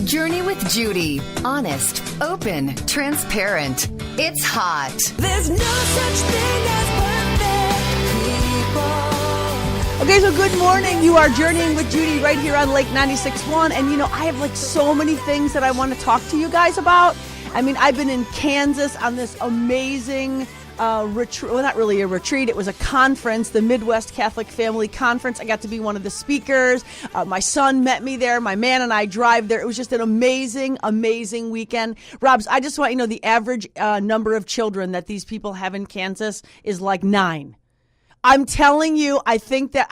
Journey with Judy. Honest, open, transparent. It's hot. There's no such thing as perfect people. Okay, so good morning. You are journeying with Judy right here on Lake 96.1. And I have so many things that I want to talk to you guys about. I've been in Kansas on this amazing retreat. Well, not really a retreat. It was a conference, the Midwest Catholic Family Conference. I got to be one of the speakers. My son met me there. My man and I drive there. It was just an amazing, amazing weekend. Robs, I just want you to know the average number of children that these people have in Kansas is like 9. I'm telling you, I think that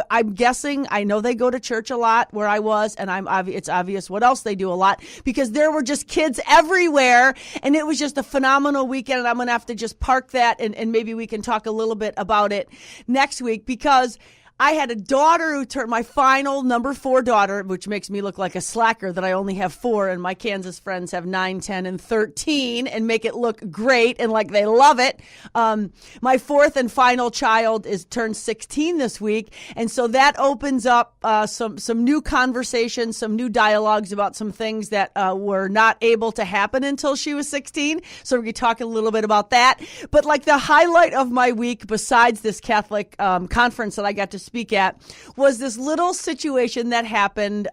I'm guessing. I know they go to church a lot where I was, and it's obvious what else they do a lot, because there were just kids everywhere, and it was just a phenomenal weekend. And I'm going to have to just park that, and maybe we can talk a little bit about it next week, because I had a daughter who turned, my final number 4 daughter, which makes me look like a slacker that I only have 4, and my Kansas friends have 9, 10, and 13, and make it look great and like they love it. My 4th and final child turned 16 this week, and so that opens up some new conversations, some new dialogues about some things that were not able to happen until she was 16. So we're going to talk a little bit about that. But like the highlight of my week, besides this Catholic conference that I got to speak at, was this little situation that happened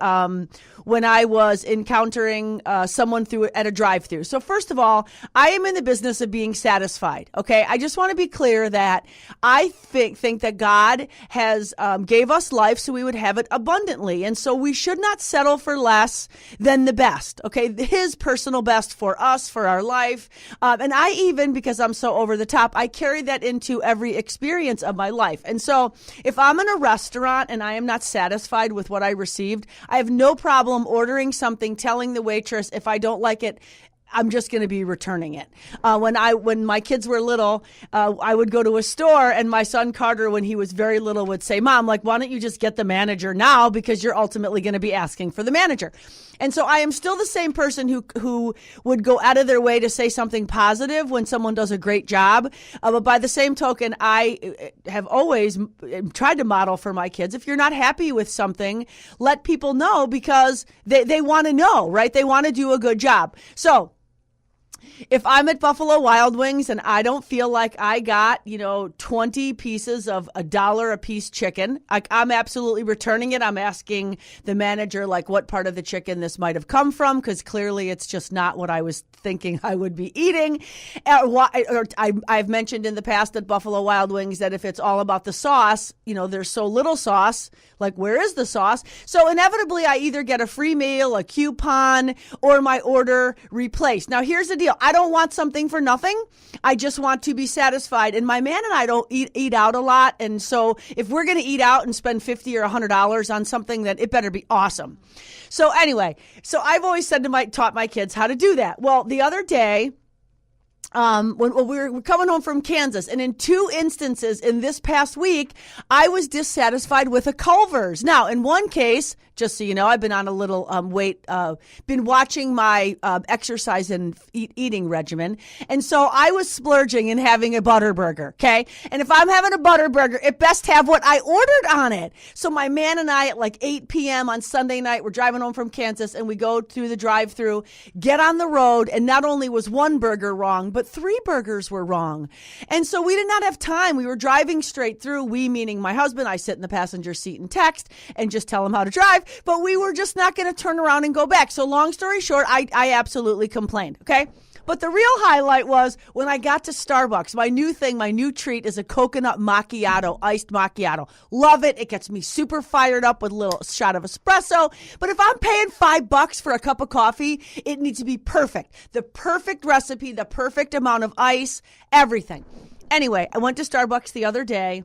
when I was encountering someone at a drive-thru. So first of all, I am in the business of being satisfied. Okay, I just want to be clear that I think that God has gave us life so we would have it abundantly, and so we should not settle for less than the best. Okay, His personal best for us, for our life, and I even, because I'm so over the top, I carry that into every experience of my life. And so if I'm in a restaurant and I am not satisfied with what I received, I have no problem ordering something, telling the waitress if I don't like it, I'm just going to be returning it. When my kids were little, I would go to a store, and my son Carter, when he was very little, would say, "Mom, why don't you just get the manager now, because you're ultimately going to be asking for the manager." And so I am still the same person who would go out of their way to say something positive when someone does a great job. But by the same token, I have always tried to model for my kids, if you're not happy with something, let people know, because they want to know, right? They want to do a good job. So if I'm at Buffalo Wild Wings and I don't feel like I got, 20 pieces of $1 a piece chicken, I'm absolutely returning it. I'm asking the manager, what part of the chicken this might have come from, because clearly it's just not what I was thinking I would be eating. I've mentioned in the past at Buffalo Wild Wings that if it's all about the sauce, there's so little sauce, where is the sauce? So inevitably I either get a free meal, a coupon, or my order replaced. Now here's the deal. I don't want something for nothing. I just want to be satisfied. And my man and I don't eat out a lot. And so if we're going to eat out and spend $50 or $100 on something, then it better be awesome. So anyway, I've always taught my kids how to do that. Well, the other day, when we were coming home from Kansas, and in 2 instances in this past week, I was dissatisfied with a Culver's. Now, in one case, just so you know, I've been on a little weight, been watching my exercise and eating regimen. And so I was splurging and having a butter burger, okay? And if I'm having a butter burger, it best have what I ordered on it. So my man and I at 8 p.m. on Sunday night, we're driving home from Kansas, and we go through the drive-thru, get on the road, and not only was one burger wrong, but 3 burgers were wrong. And so we did not have time. We were driving straight through, we meaning my husband. I sit in the passenger seat and text and just tell him how to drive. But we were just not going to turn around and go back. So long story short, I absolutely complained, okay? But the real highlight was when I got to Starbucks. My new treat is a coconut macchiato, iced macchiato. Love it. It gets me super fired up with a little shot of espresso. But if I'm paying $5 for a cup of coffee, it needs to be perfect. The perfect recipe, the perfect amount of ice, everything. Anyway, I went to Starbucks the other day,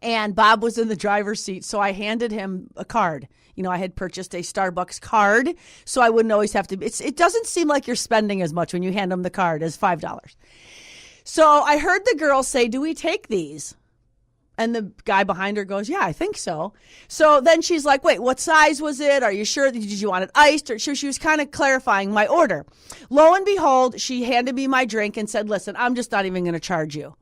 and Bob was in the driver's seat, so I handed him a card. I had purchased a Starbucks card, so I wouldn't always have to. It doesn't seem like you're spending as much when you hand them the card as $5. So I heard the girl say, "Do we take these?" And the guy behind her goes, "Yeah, I think so." So then she's like, "Wait, what size was it? Are you sure? Did you want it iced?" Or she was kind of clarifying my order. Lo and behold, she handed me my drink and said, "Listen, I'm just not even going to charge you.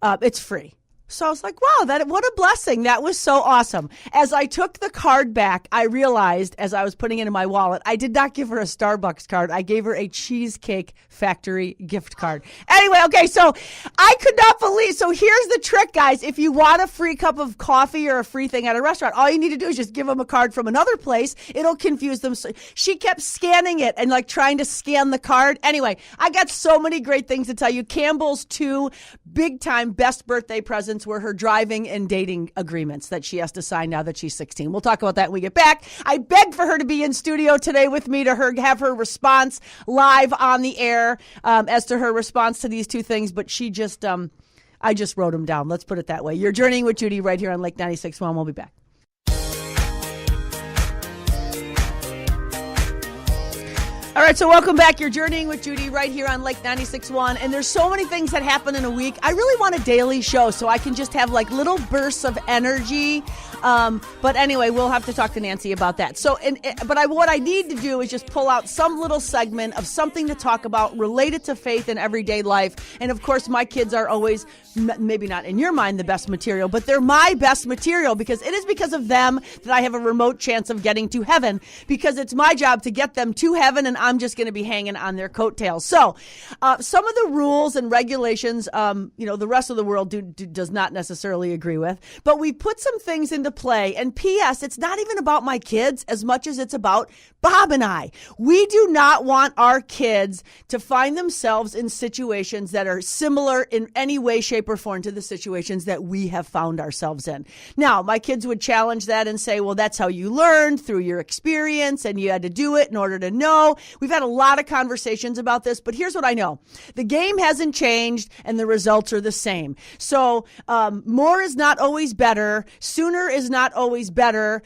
It's free." So I was like, wow, what a blessing. That was so awesome. As I took the card back, I realized as I was putting it in my wallet, I did not give her a Starbucks card. I gave her a Cheesecake Factory gift card. Anyway, okay, so I could not believe. So here's the trick, guys. If you want a free cup of coffee or a free thing at a restaurant, all you need to do is just give them a card from another place. It'll confuse them. So she kept scanning it and like trying to scan the card. Anyway, I got so many great things to tell you. Campbell's 2 big time best birthday presents were her driving and dating agreements that she has to sign now that she's 16. We'll talk about that when we get back. I begged for her to be in studio today with me to have her response live on the air as to her response to these 2 things, but she just, I just wrote them down. Let's put it that way. You're journeying with Judy right here on Lake 96.1. We'll be back. All right, so welcome back. You're journeying with Judy right here on Lake 96.1. And there's so many things that happen in a week. I really want a daily show so I can just have like little bursts of energy. But anyway, we'll have to talk to Nancy about that. So, what I need to do is just pull out some little segment of something to talk about related to faith in everyday life. And of course, my kids are always, maybe not in your mind, the best material, but they're my best material because it is because of them that I have a remote chance of getting to heaven, because it's my job to get them to heaven, and I'm just going to be hanging on their coattails. So some of the rules and regulations, the rest of the world does not necessarily agree with, but we put some things into play. And P.S., it's not even about my kids as much as it's about Bob and I. We do not want our kids to find themselves in situations that are similar in any way, shape, or form to the situations that we have found ourselves in. Now, my kids would challenge that and say, well, that's how you learned, through your experience, and you had to do it in order to know. We've had a lot of conversations about this, but here's what I know. The game hasn't changed, and the results are the same. So more is not always better. Sooner is not always better.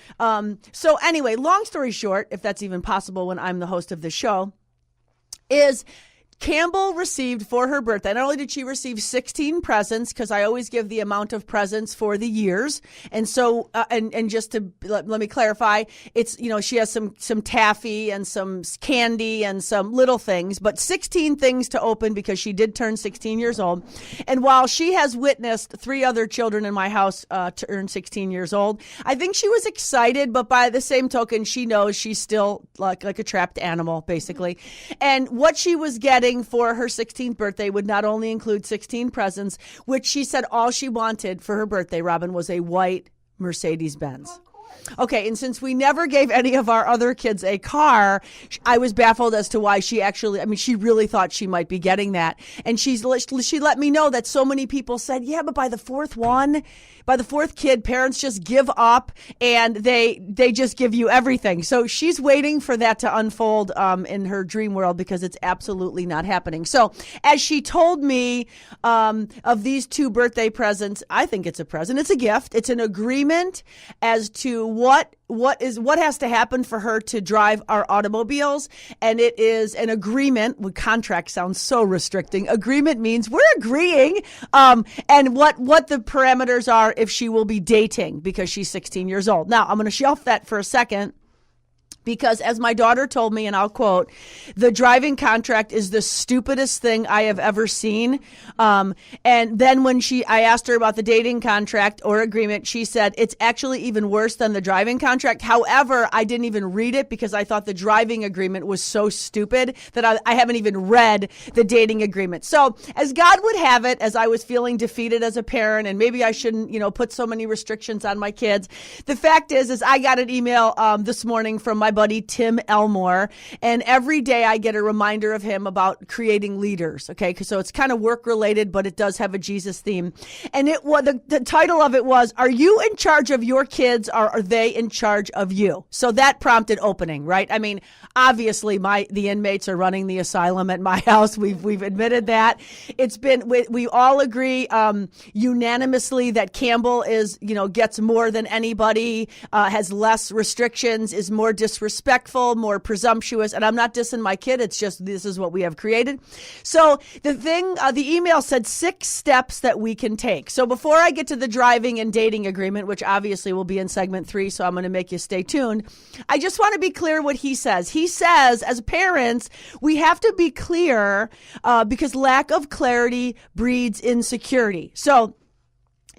So anyway, long story short, if that's even possible when I'm the host of the show, is Campbell received for her birthday, not only did she receive 16 presents, because I always give the amount of presents for the years. And so, and just to let me clarify, it's, she has some taffy and some candy and some little things, but 16 things to open because she did turn 16 years old. And while she has witnessed 3 other children in my house turn 16 years old, I think she was excited, but by the same token, she knows she's still like a trapped animal, basically. And what she was getting for her 16th birthday would not only include 16 presents, which she said all she wanted for her birthday, Robin, was a white Mercedes-Benz. Okay, and since we never gave any of our other kids a car, I was baffled as to why she really thought she might be getting that. And she let me know that so many people said, yeah, but by the fourth kid, parents just give up and they just give you everything. So she's waiting for that to unfold in her dream world, because it's absolutely not happening. So as she told me of these 2 birthday presents, I think it's a present. It's a gift. It's an agreement as to what has to happen for her to drive our automobiles. And it is an agreement. Contract sounds so restricting. Agreement means we're agreeing and what the parameters are if she will be dating, because she's 16 years old. Now, I'm going to shelf that for a second, because as my daughter told me, and I'll quote, the driving contract is the stupidest thing I have ever seen. And then when I asked her about the dating contract or agreement, she said, it's actually even worse than the driving contract. However, I didn't even read it because I thought the driving agreement was so stupid that I haven't even read the dating agreement. So as God would have it, as I was feeling defeated as a parent, and maybe I shouldn't, put so many restrictions on my kids. The fact is I got an email this morning from my buddy Tim Elmore, and every day I get a reminder of him about creating leaders. Okay, so it's kind of work related, but it does have a Jesus theme. And the title of it was, "Are you in charge of your kids, or are they in charge of you?" So that prompted opening, right? I mean, obviously the inmates are running the asylum at my house. We've admitted that. It's been we all agree unanimously that Campbell gets more than anybody, has less restrictions, is more disrespectful, more presumptuous. And I'm not dissing my kid. It's just, this is what we have created. So the email said 6 steps that we can take. So before I get to the driving and dating agreement, which obviously will be in segment 3, so I'm going to make you stay tuned, I just want to be clear what he says. He says, as parents, we have to be clear because lack of clarity breeds insecurity. So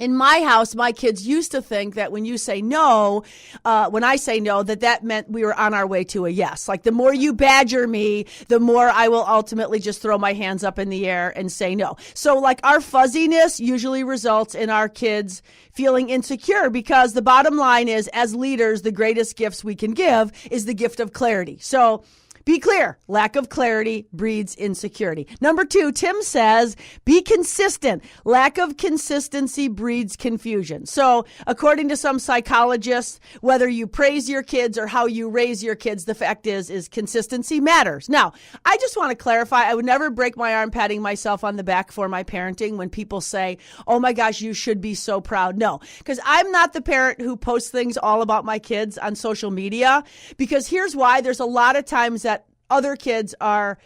In my house, my kids used to think that when you say no, when I say no, that meant we were on our way to a yes. Like the more you badger me, the more I will ultimately just throw my hands up in the air and say no. So like our fuzziness usually results in our kids feeling insecure, because the bottom line is, as leaders, the greatest gifts we can give is the gift of clarity. So be clear. Lack of clarity breeds insecurity. Number 2, Tim says, be consistent. Lack of consistency breeds confusion. So according to some psychologists, whether you praise your kids or how you raise your kids, the fact is consistency matters. Now, I just want to clarify, I would never break my arm patting myself on the back for my parenting when people say, oh my gosh, you should be so proud. No, because I'm not the parent who posts things all about my kids on social media, because here's why. There's a lot of times that other kids are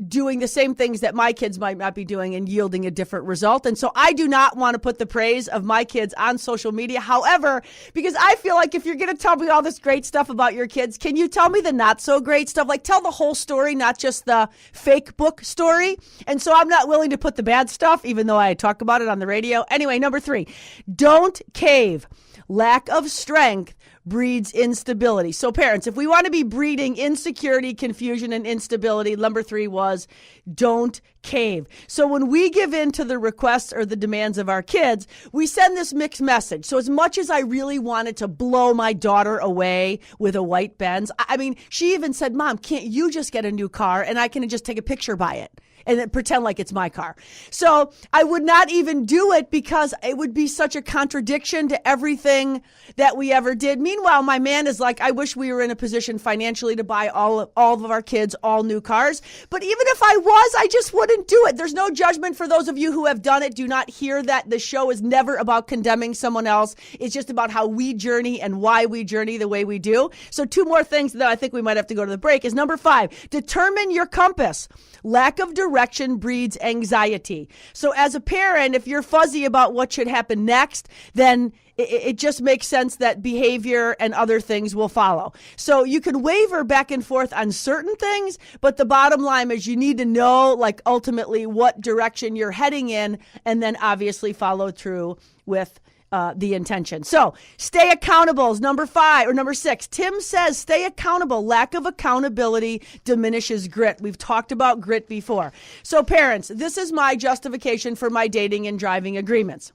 doing the same things that my kids might not be doing and yielding a different result. And so I do not want to put the praise of my kids on social media. However, because I feel like if you're going to tell me all this great stuff about your kids, can you tell me the not so great stuff? Like tell the whole story, not just the fake book story. And so I'm not willing to put the bad stuff, even though I talk about it on the radio. Anyway, number 3, don't cave. Lack of strength breeds instability. So parents, if we want to be breeding insecurity, confusion, and instability, number 3 was don't cave. So when we give in to the requests or the demands of our kids, we send this mixed message. So as much as I really wanted to blow my daughter away with a white Benz, I mean, she even said, Mom, can't you just get a new car and I can just take a picture by it and then pretend like it's my car? So I would not even do it because it would be such a contradiction to everything that we ever did. Meanwhile, my man is like, I wish we were in a position financially to buy all of our kids all new cars. But even if I was, I just wouldn't do it. There's no judgment for those of you who have done it. Do not hear that. The show is never about condemning someone else. It's just about how we journey and why we journey the way we do. So 2 more things that I think we might have to go to the break is number 5, determine your compass. Lack of direction breeds anxiety. So as a parent, if you're fuzzy about what should happen next, then it just makes sense that behavior and other things will follow. So you can waver back and forth on certain things, but the bottom line is you need to know, like, ultimately what direction you're heading in, and then obviously follow through with the intention. So stay accountable is number 5 or number 6. Tim says stay accountable. Lack of accountability diminishes grit. We've talked about grit before. So parents, this is my justification for my dating and driving agreements.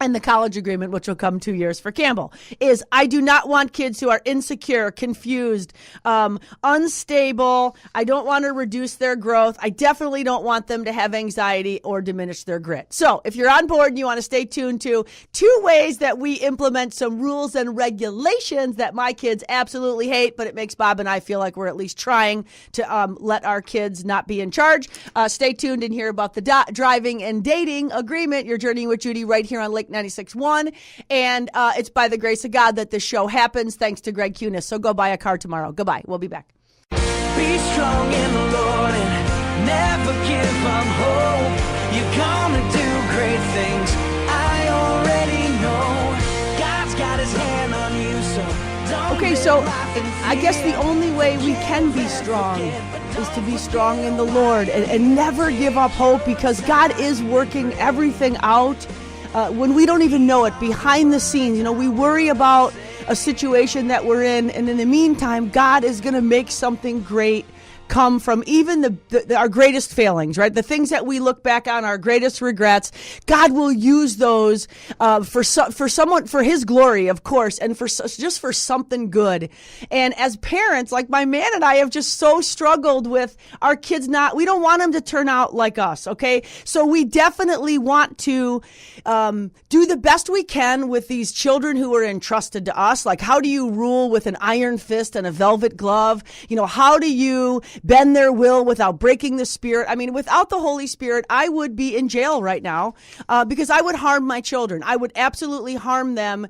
And the college agreement, which will come 2 years for Campbell, is I do not want kids who are insecure, confused, unstable. I don't want to reduce their growth. I definitely don't want them to have anxiety or diminish their grit. So if you're on board and you want to stay tuned to 2 ways that we implement some rules and regulations that my kids absolutely hate, but it makes Bob and I feel like we're at least trying to let our kids not be in charge. Stay tuned and hear about the driving and dating agreement. You're journeying with Judy right here on Lake 96.1, and it's by the grace of God that this show happens, thanks to Greg Cunis. So go buy a car tomorrow. Goodbye. We'll be back. Be strong in the Lord and never give up hope. You're gonna do great things. I already know. God's got his hand on you, so don't. Okay, so I guess the only way we can be strong is to be strong in the Lord and never give up hope, because God is working everything out. When we don't even know it, behind the scenes, we worry about a situation that we're in, and in the meantime, God is going to make something great come from even our greatest failings, right? The things that we look back on, our greatest regrets. God will use those for someone, for His glory, of course, and just for something good. And as parents, like my man and I have just so struggled with our kids. We don't want them to turn out like us, okay? So we definitely want to do the best we can with these children who are entrusted to us. Like, how do you rule with an iron fist and a velvet glove? How do you bend their will without breaking the Spirit? I mean, without the Holy Spirit, I would be in jail right now because I would harm my children. I would absolutely harm them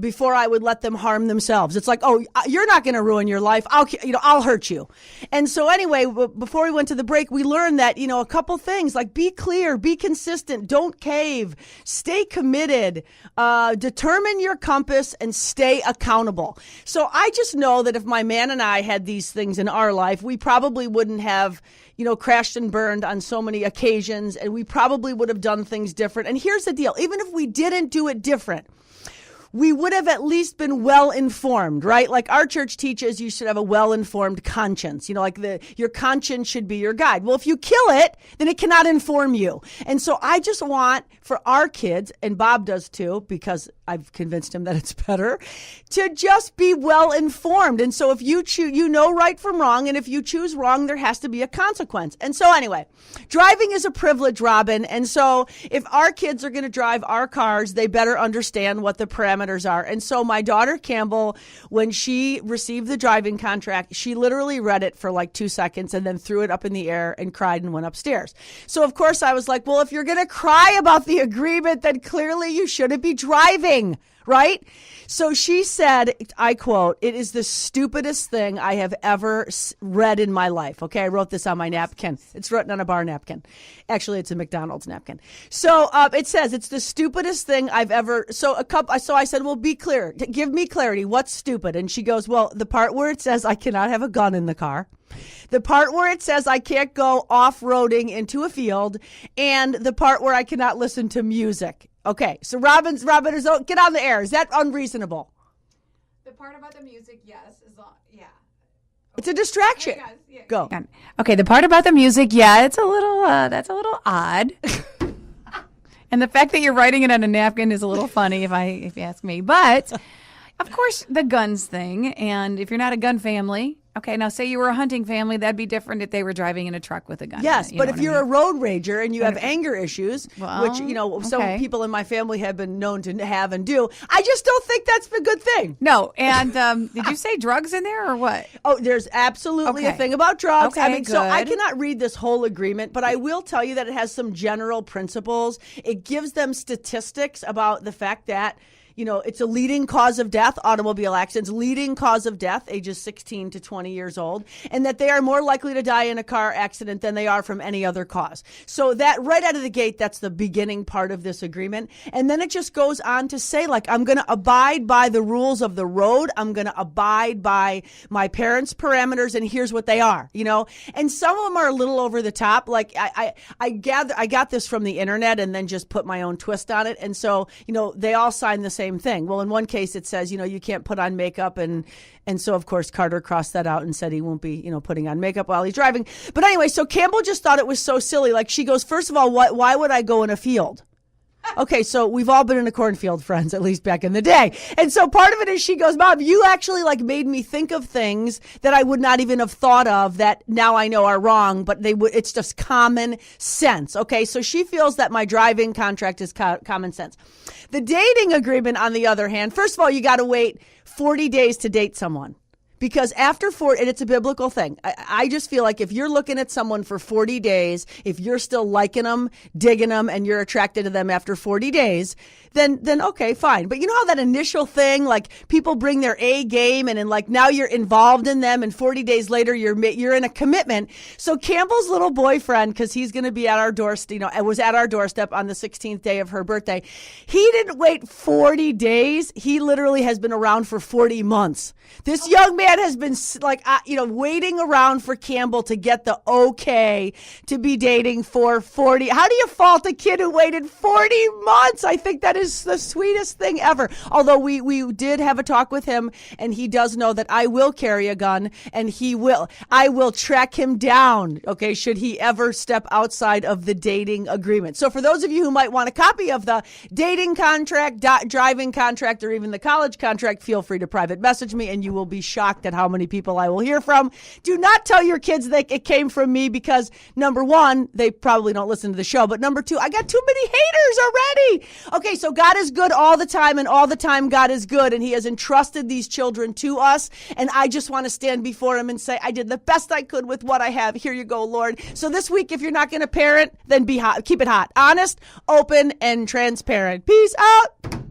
before I would let them harm themselves. It's like, oh, you're not going to ruin your life. I'll hurt you. And so anyway, before we went to the break, we learned that, a couple things like be clear, be consistent, don't cave, stay committed, determine your compass, and stay accountable. So I just know that if my man and I had these things in our life, we probably probably wouldn't have, crashed and burned on so many occasions, and we probably would have done things different. And here's the deal. Even if we didn't do it different, we would have at least been well-informed, right? Like our church teaches you should have a well-informed conscience. Your conscience should be your guide. Well, if you kill it, then it cannot inform you. And so I just want for our kids, and Bob does too, because I've convinced him that it's better, to just be well-informed. And so if you choose, right from wrong, and if you choose wrong, there has to be a consequence. And so anyway, driving is a privilege, Robin. And so if our kids are going to drive our cars, they better understand what the parameters are. And so my daughter Campbell, when she received the driving contract, she literally read it for like 2 seconds and then threw it up in the air and cried and went upstairs. So of course I was like, well, if you're going to cry about the agreement, then clearly you shouldn't be driving, right? So she said, I quote, "It is the stupidest thing I have ever read in my life." Okay, I wrote this on my napkin. It's written on a bar napkin. Actually, it's a McDonald's napkin. So it says, "It's the stupidest thing I've ever." So I said, "Well, be clear. Give me clarity. What's stupid?" And she goes, "Well, the part where it says I cannot have a gun in the car, the part where it says I can't go off-roading into a field, and the part where I cannot listen to music." Okay, so Robin, get on the air. Is that unreasonable? The part about the music, yes. Yeah. It's a distraction. Yeah. Go. Okay, the part about the music, that's a little odd. And the fact that you're writing it on a napkin is a little funny, if you ask me. But of course, the guns thing, and if you're not a gun family. Okay, now say you were a hunting family, that'd be different if they were driving in a truck with a gun. Yes, but if you're a road rager and you have anger issues, which, some okay. people in my family have been known to have and do, I just don't think that's a good thing. No, and did you say drugs in there or what? Oh, there's absolutely a thing about drugs. Okay, so I cannot read this whole agreement, but I will tell you that it has some general principles. It gives them statistics about the fact that it's a leading cause of death, automobile accidents, leading cause of death, ages 16 to 20 years old, and that they are more likely to die in a car accident than they are from any other cause. So that right out of the gate, that's the beginning part of this agreement. And then it just goes on to say, like, I'm going to abide by the rules of the road. I'm going to abide by my parents' parameters, and here's what they are, And some of them are a little over the top. Like I got this from the internet and then just put my own twist on it. And so, they all sign the same thing. Well, in one case it says, you can't put on makeup, and so of course Carter crossed that out and said he won't be, putting on makeup while he's driving. But anyway, so Campbell just thought it was so silly. Like, she goes, first of all, why would I go in a field? Okay, so we've all been in a cornfield, friends, at least back in the day. And so part of it is she goes, "Mom, you actually made me think of things that I would not even have thought of that now I know are wrong, but it's just common sense." Okay, so she feels that my driving contract is common sense. The dating agreement, on the other hand, first of all, you got to wait 40 days to date someone. Because after 40, and it's a biblical thing, I just feel like if you're looking at someone for 40 days, if you're still liking them, digging them, and you're attracted to them after 40 days, then okay, fine. But you know how that initial thing, like people bring their A game and now you're involved in them, and 40 days later you're in a commitment. So Campbell's little boyfriend, because he's going to be at our doorstep, was at our doorstep on the 16th day of her birthday. He didn't wait 40 days. He literally has been around for 40 months. This young man has been waiting around for Campbell to get the okay to be dating for 40. How do you fault a kid who waited 40 months? I think that is the sweetest thing ever. Although we did have a talk with him, and he does know that I will carry a gun, and I will track him down, okay, should he ever step outside of the dating agreement. So for those of you who might want a copy of the dating contract, driving contract, or even the college contract, feel free to private message me, and you will be shocked at how many people I will hear from. Do not tell your kids that it came from me, because number one, they probably don't listen to the show, but number two, I got too many haters already. Okay, so God is good all the time, and all the time God is good, and he has entrusted these children to us, and I just want to stand before him and say, I did the best I could with what I have. Here you go, Lord. So this week, if you're not going to parent, then be hot. Keep it hot. Honest, open, and transparent. Peace out.